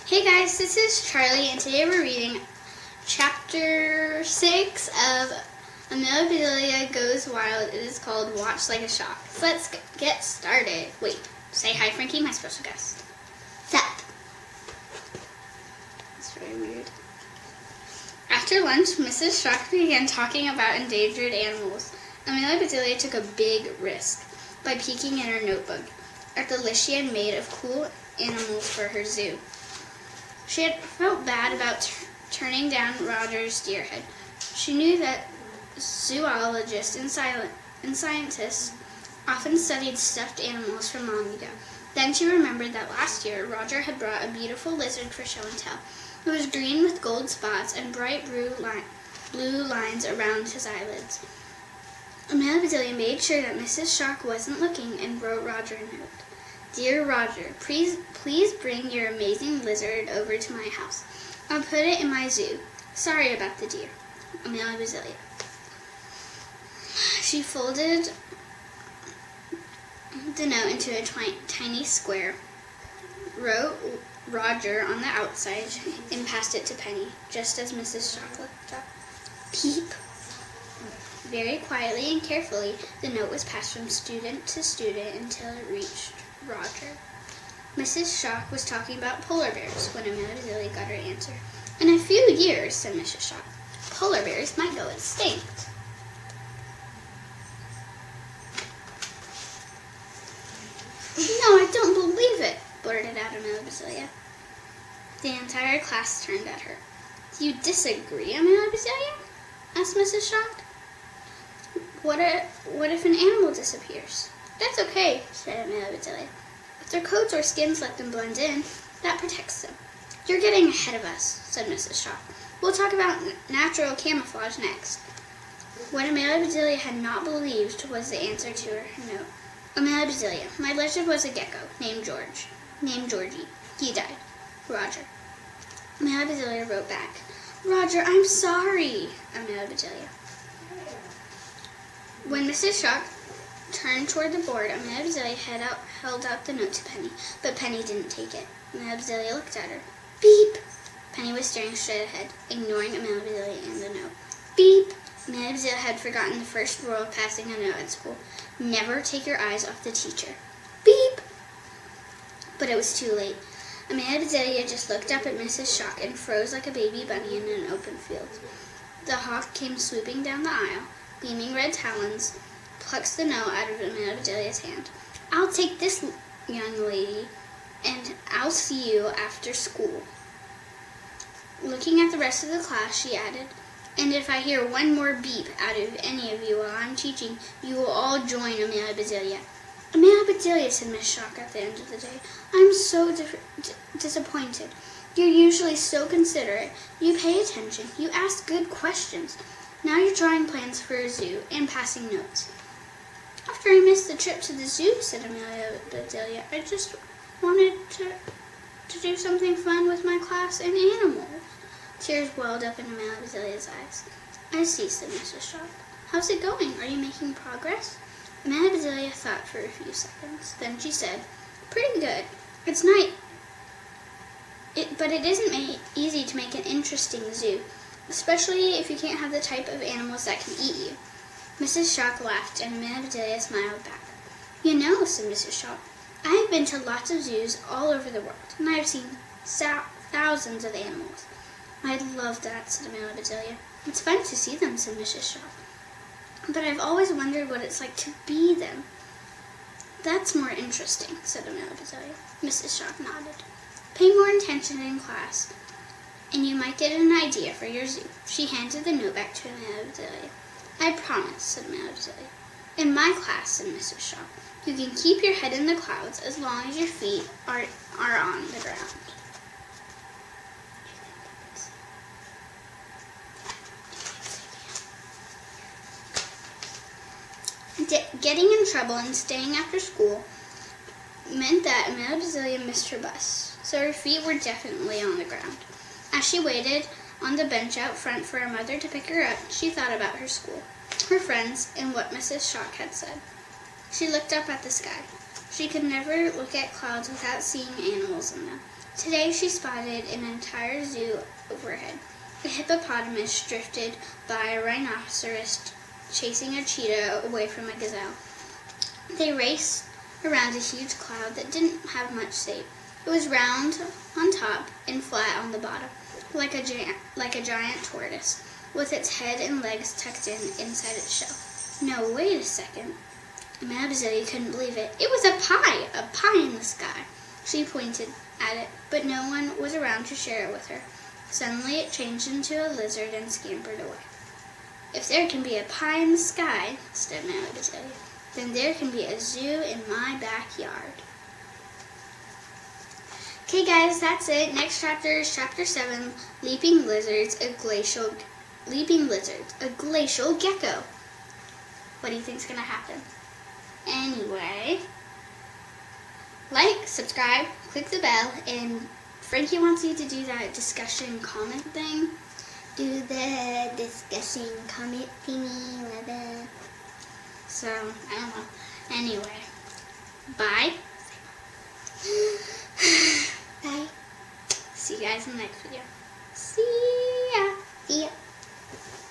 Hey guys, this is Charlie, and today we're reading Chapter 6 of Amelia Bedelia Goes Wild. It is called Watch Like a Shock. So let's get started. Wait, say hi Frankie, my special guest. Sup? It's very weird. After lunch, Mrs. Shock began talking about endangered animals. Amelia Bedelia took a big risk by peeking in her notebook at the list she had made of cool animals for her zoo. She had felt bad about turning down Roger's deer head. She knew that zoologists and scientists often studied stuffed animals from long ago. Then she remembered that last year Roger had brought a beautiful lizard for show and tell. It was green with gold spots and bright blue lines around his eyelids. Amelia Bedelia made sure that Mrs. Shock wasn't looking and wrote Roger a note. Dear Roger, please bring your amazing lizard over to my house. I'll put it in my zoo. Sorry about the deer. Amelia Bedelia. She folded the note into a tiny square, wrote Roger on the outside, and passed it to Penny, just as Mrs. Shock looked up. Peep. Very quietly and carefully, the note was passed from student to student until it reached Roger. Mrs. Shock was talking about polar bears when Amelia Bedelia got her answer. In a few years, said Mrs. Shock, polar bears might go extinct. No, I don't believe it, blurted out Amelia Bedelia. The entire class turned at her. Do you disagree, Amelia Bedelia? Asked Mrs. Shock. What if an animal disappears? That's okay, said Amelia Bedelia. If their coats or skins let them blend in, that protects them. You're getting ahead of us, said Mrs. Shock. We'll talk about natural camouflage next. What Amelia Bedelia had not believed was the answer to her note. Amelia Bedelia, my lizard was a gecko named Georgie. He died. Roger. Amelia Bedelia wrote back. Roger, I'm sorry, Amelia Bedelia. When Mrs. Shock turned toward the board, Amelia Bedelia held out the note to Penny, but Penny didn't take it. Amelia Bedelia looked at her. Beep! Penny was staring straight ahead, ignoring Amelia Bedelia and the note. Beep! Amelia Bedelia had forgotten the first rule of passing a note at school. Never take your eyes off the teacher. Beep! But it was too late. Amelia Bedelia just looked up at Mrs. Shock and froze like a baby bunny in an open field. The hawk came swooping down the aisle. Gleaming red talons, plucks the note out of Amelia Bedelia's hand. I'll take this, young lady, and I'll see you after school. Looking at the rest of the class, she added, and if I hear one more beep out of any of you while I'm teaching, you will all join Amelia Bedelia. Amelia Bedelia, said Miss Shock at the end of the day, I'm so disappointed. You're usually so considerate. You pay attention. You ask good questions. Now you're drawing plans for a zoo and passing notes. After I missed the trip to the zoo, said Amelia Bedelia, I just wanted to do something fun with my class and animals. Tears welled up in Amelia Bedelia's eyes. I see, said Mrs. Shock. How's it going? Are you making progress? Amelia Bedelia thought for a few seconds. Then she said, pretty good. It's nice, but it isn't easy to make an interesting zoo, especially if you can't have the type of animals that can eat you. Mrs. Shock laughed, and Amelia Bedelia smiled back. You know, said Mrs. Shock, I have been to lots of zoos all over the world, and I have seen thousands of animals. I love that, said Amelia Bedelia. It's fun to see them, said Mrs. Shock. But I've always wondered what it's like to be them. That's more interesting, said Amelia Bedelia. Mrs. Shock nodded. Pay more attention in class, and you might get an idea for your zoo. She handed the note back to Amelia Bedelia. I promise, said Amelia Bedelia. In my class, said Mrs. Shaw, you can keep your head in the clouds as long as your feet are on the ground. Getting in trouble and staying after school meant that Amelia Bedelia missed her bus, so her feet were definitely on the ground. As she waited on the bench out front for her mother to pick her up, she thought about her school, her friends, and what Mrs. Shock had said. She looked up at the sky. She could never look at clouds without seeing animals in them. Today she spotted an entire zoo overhead. A hippopotamus drifted by a rhinoceros chasing a cheetah away from a gazelle. They raced around a huge cloud that didn't have much shape. It was round on top and flat on the bottom, like a giant tortoise, with its head and legs tucked in inside its shell. No, wait a second. Amelia Bedelia couldn't believe it. It was a pie in the sky. She pointed at it, but no one was around to share it with her. Suddenly it changed into a lizard and scampered away. If there can be a pie in the sky, said Amelia Bedelia, then there can be a zoo in my backyard. Okay guys, that's it. Next chapter is chapter 7, Leaping Lizards, a glacial gecko. What do you think's gonna happen? Anyway, like, subscribe, click the bell, and Frankie wants you to do that discussion comment thing. Do the discussion comment thingy, love it. So, I don't know. Anyway, bye. Bye. See you guys in the next video. See ya. See ya.